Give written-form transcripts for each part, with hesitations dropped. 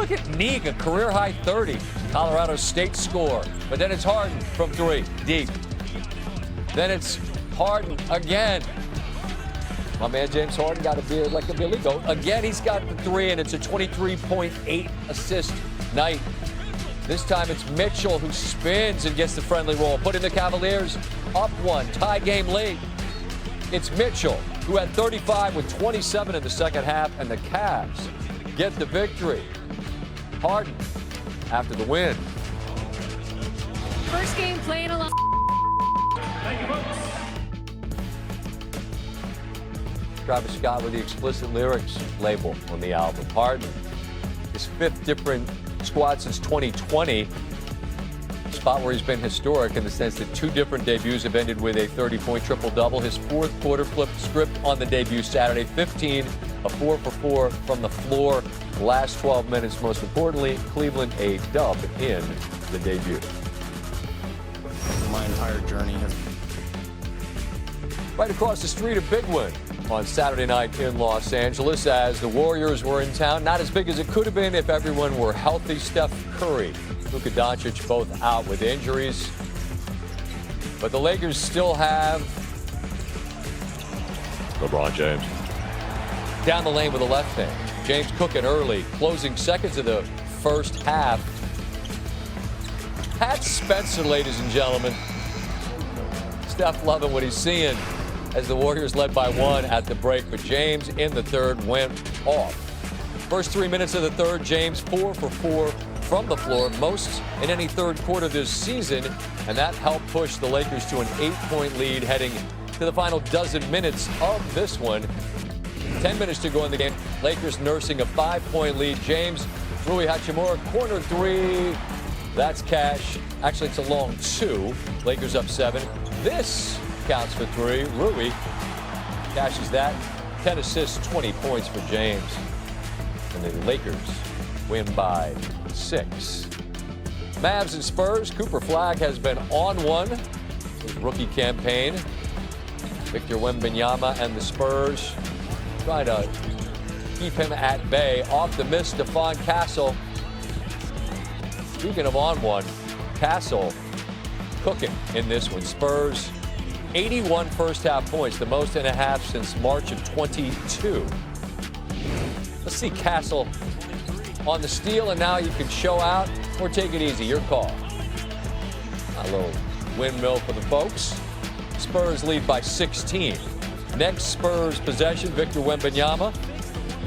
Look at Neek, a career-high 30. Colorado State score. But then it's Harden from 3, deep. Then it's Harden again. My man James Harden got a beard like a Billy Goat. Again, he's got the 3, and it's a 23.8 assist night. This time it's Mitchell who spins and gets the friendly roll, putting the Cavaliers up 1, tie game lead. It's Mitchell who had 35 with 27 in the second half, and the Cavs get the victory. Harden after the win. First game playing along. Thank you, folks. Travis Scott with the explicit lyrics label on the album. Harden, his 5th different squad since 2020. A spot where he's been historic in the sense that 2 different debuts have ended with a 30-point triple-double. His 4th quarter flipped script on the debut Saturday. 15, a 4 for 4 from the floor. Last 12 minutes, most importantly, Cleveland a dub in the debut. My entire journey has... Right across the street, a big win on Saturday night in Los Angeles as the Warriors were in town. Not as big as it could have been if everyone were healthy. Steph Curry, Luka Doncic both out with injuries. But the Lakers still have LeBron James down the lane with a left hand. James cooking early, closing seconds of the first half. Pat Spencer, ladies and gentlemen. Steph loving what he's seeing as the Warriors led by 1 at the break, but James in the third went off. First 3 minutes of the third, James 4 for 4 from the floor, most in any third quarter this season, and that helped push the Lakers to an 8-point lead heading to the final dozen minutes of this one. 10 minutes to go in the game. Lakers nursing a 5-point lead. James, Rui Hachimura, corner 3. That's cash. Actually, it's a long 2. Lakers up 7. This counts for 3. Rui cashes that. 10 assists, 20 points for James. And the Lakers win by 6. Mavs and Spurs. Cooper Flagg has been on one. His rookie campaign. Victor Wembanyama and the Spurs trying to keep him at bay. Off the miss, Stephon Castle. Speaking of on one, Castle cooking in this one. Spurs 81 first half points, the most in a half since March of 22. Let's see Castle on the steal, and now you can show out or take it easy. Your call. A little windmill for the folks. Spurs lead by 16. Next Spurs possession, Victor Wembanyama.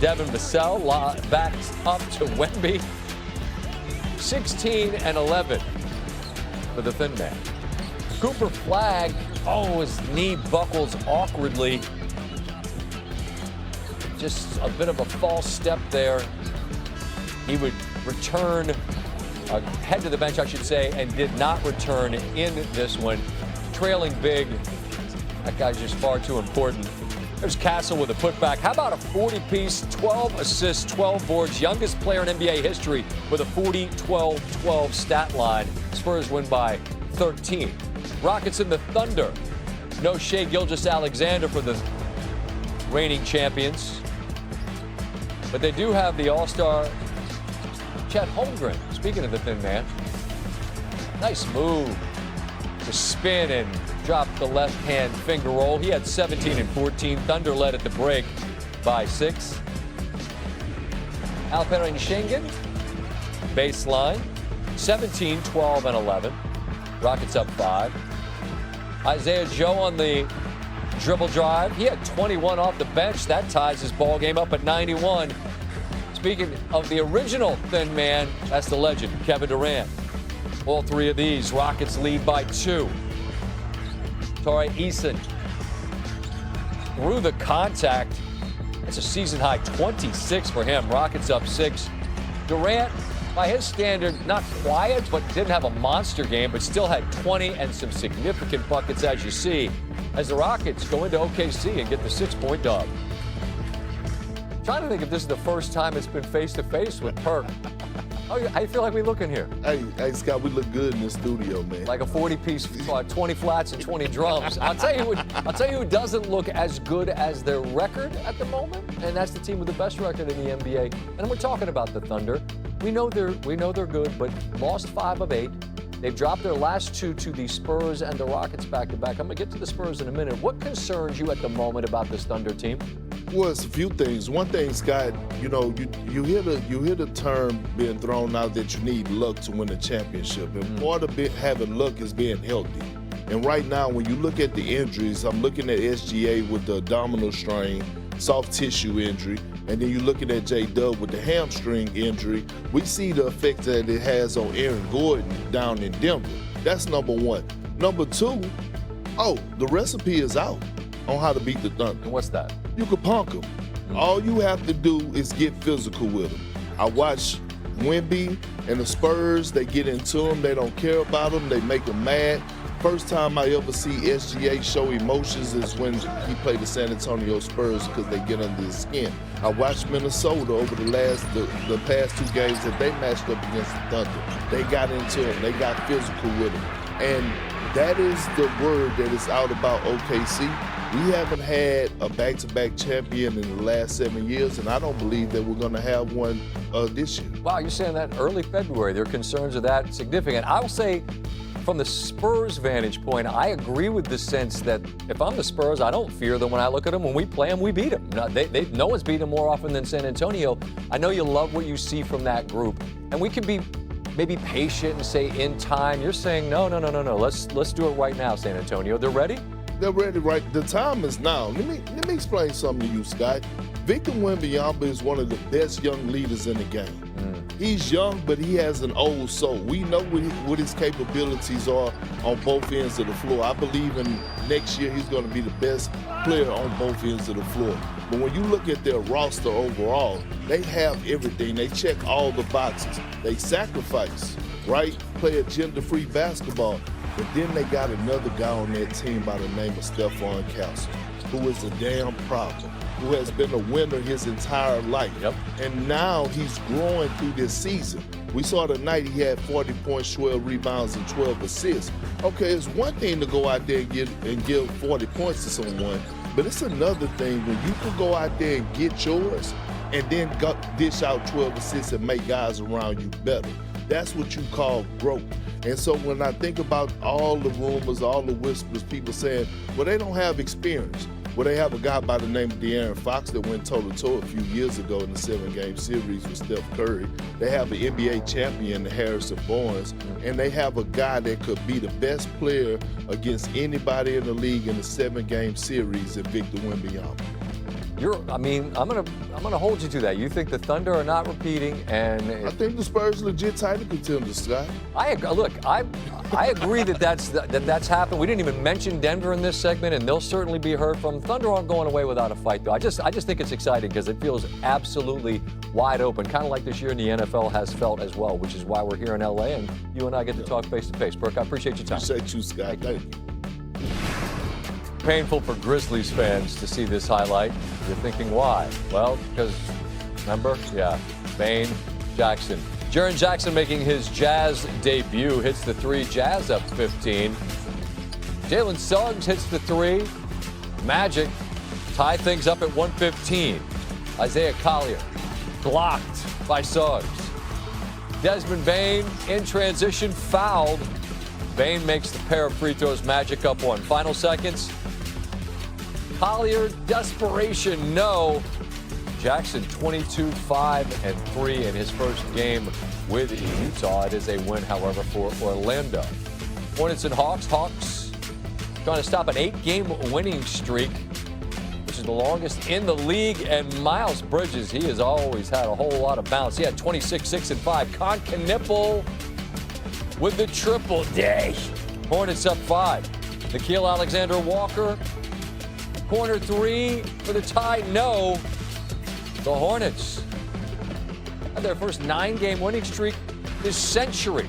Devin Vassell backs up to Wemby. 16 and 11 for the thin man. Cooper Flagg, his knee buckles awkwardly. Just a bit of a false step there. He would return, head to the bench, I should say, and did not return in this one. Trailing big. That guy's just far too important. There's Castle with a putback. How about a 40-piece, 12 assists, 12 boards, youngest player in NBA history with a 40-12-12 stat line. Spurs win by 13. Rockets and the Thunder. No Shai Gilgeous-Alexander for the reigning champions. But they do have the all-star Chet Holmgren. Speaking of the thin man. Nice move to spin and drop the left-hand finger roll. He had 17 and 14. Thunder led at the break by 6. Alperen Şengün, baseline, 17, 12, and 11. Rockets up 5. Isaiah Joe on the dribble drive. He had 21 off the bench. That ties his ball game up at 91. Speaking of the original thin man, that's the legend, Kevin Durant. All 3 of these, Rockets lead by 2. Tari Eason through the contact. That's a season high 26 for him. Rockets up 6. Durant, by his standard, not quiet, but didn't have a monster game, but still had 20 and some significant buckets, as you see, as the Rockets go into OKC and get the 6-point dub. Trying to think if this is the first time it's been face-to-face with Perk. How you feel like we looking here? Hey, Scott, we look good in the studio, man. Like a 40-piece, 20 flats and 20 drums. I'll tell you who doesn't look as good as their record at the moment, and that's the team with the best record in the NBA. And we're talking about the Thunder. we know they're good, but lost 5 of 8. They've dropped their last 2 to the Spurs and the Rockets back-to-back. I'm going to get to the Spurs in a minute. What concerns you at the moment about this Thunder team? Well, it's a few things. One thing, Scott, you hear the term being thrown out that you need luck to win a championship. And part of having luck is being healthy. And right now, when you look at the injuries, I'm looking at SGA with the abdominal strain, soft tissue injury, and then you're looking at J-Dub with the hamstring injury. We see the effect that it has on Aaron Gordon down in Denver. That's number one. Number two, the recipe is out on how to beat the Thunder. And what's that? You can punk them. All you have to do is get physical with them. I watch Wemby and the Spurs. They get into them. They don't care about them. They make them mad. First time I ever see SGA show emotions is when he played the San Antonio Spurs because they get under his skin. I watched Minnesota over the past 2 games that they matched up against the Thunder. They got into them. They got physical with them. And that is the word that is out about OKC. We haven't had a back-to-back champion in the last 7 years, and I don't believe that we're going to have one this year. Wow, you're saying that early February, their concerns are that significant. I will say, from the Spurs' vantage point, I agree with the sense that if I'm the Spurs, I don't fear them when I look at them. When we play them, we beat them. No one's beaten them more often than San Antonio. I know you love what you see from that group, and we can be maybe patient and say in time. You're saying no. Let's do it right now, San Antonio. They're ready? They're ready, right? The time is now. Let me explain something to you, Scott. Victor Wembanyama is one of the best young leaders in the game. He's young, but he has an old soul. We know what his capabilities are on both ends of the floor. I believe in next year he's going to be the best player on both ends of the floor. But when you look at their roster overall, they have everything. They check all the boxes. They sacrifice, right? Play a gender-free basketball. But then they got another guy on that team by the name of Stephon Castle, who is a damn problem, who has been a winner his entire life. Yep. And now he's growing through this season. We saw tonight he had 40 points, 12 rebounds, and 12 assists. Okay, it's one thing to go out there and give 40 points to someone, but it's another thing when you can go out there and get yours and then dish out 12 assists and make guys around you better. That's what you call growth. And so when I think about all the rumors, all the whispers, people saying, well, they don't have experience. Well, they have a guy by the name of De'Aaron Fox that went toe-to-toe a few years ago in the 7-game series with Steph Curry. They have an NBA champion, Harrison Barnes, and they have a guy that could be the best player against anybody in the league in the 7-game series in Victor Wembanyama. I'm gonna hold you to that. You think the Thunder are not repeating, and I think the Spurs legit title contenders, Scott. I agree that's happened. We didn't even mention Denver in this segment, and they'll certainly be heard from. Thunder aren't going away without a fight, though. I just think it's exciting because it feels absolutely wide open, kind of like this year in the NFL has felt as well, which is why we're here in LA, and you and I get to talk face to face. Perk, I appreciate your time. Appreciate you, Scott. Thank you. Painful for Grizzlies fans to see this highlight. You're thinking why? Well, because, remember? Yeah, Bane, Jackson. Jaren Jackson making his Jazz debut, hits the 3, Jazz up 15. Jalen Suggs hits the 3. Magic tie things up at 115. Isaiah Collier blocked by Suggs. Desmond Bane in transition, fouled. Bane makes the pair of free throws, Magic up 1. Final seconds. Collier, desperation, no. Jackson 22, 5, and 3 in his first game with Utah. It is a win, however, for Orlando. Hornets and Hawks. Hawks trying to stop an 8-game winning streak, which is the longest in the league. And Miles Bridges, he has always had a whole lot of bounce. He had 26, 6, and 5. Con Knipple with the triple day. Hornets up 5. Nickeil Alexander-Walker, corner 3 for the tie, no. The Hornets had their first 9-game winning streak this century.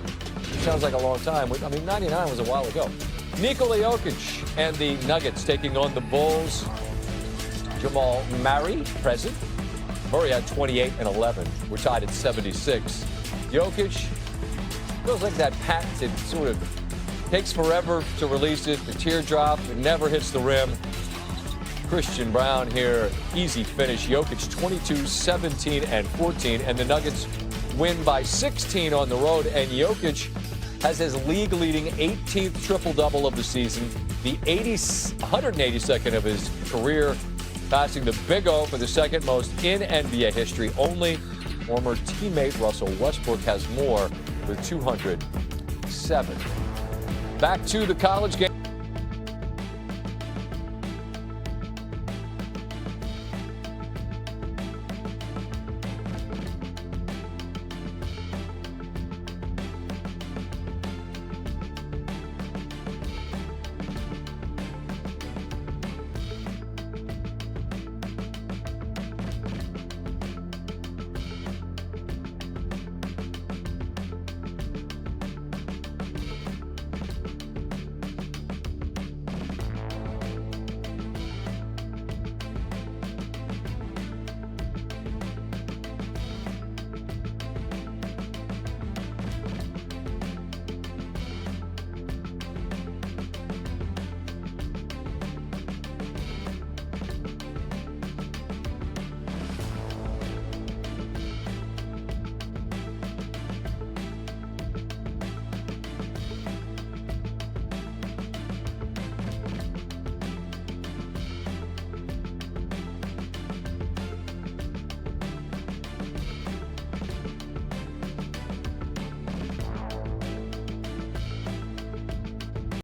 Sounds like a long time. 99 was a while ago. Nikola Jokic and the Nuggets taking on the Bulls. Jamal Murray present. Murray had 28 and 11. We're tied at 76. Jokic feels like that patent. It sort of takes forever to release it. The teardrop, it never hits the rim. Christian Brown here, easy finish. Jokic 22, 17, and 14. And the Nuggets win by 16 on the road, and Jokic has his league-leading 18th triple-double of the season, the 182nd of his career, passing the Big O for the second most in NBA history. Only former teammate Russell Westbrook has more with 207. Back to the college game.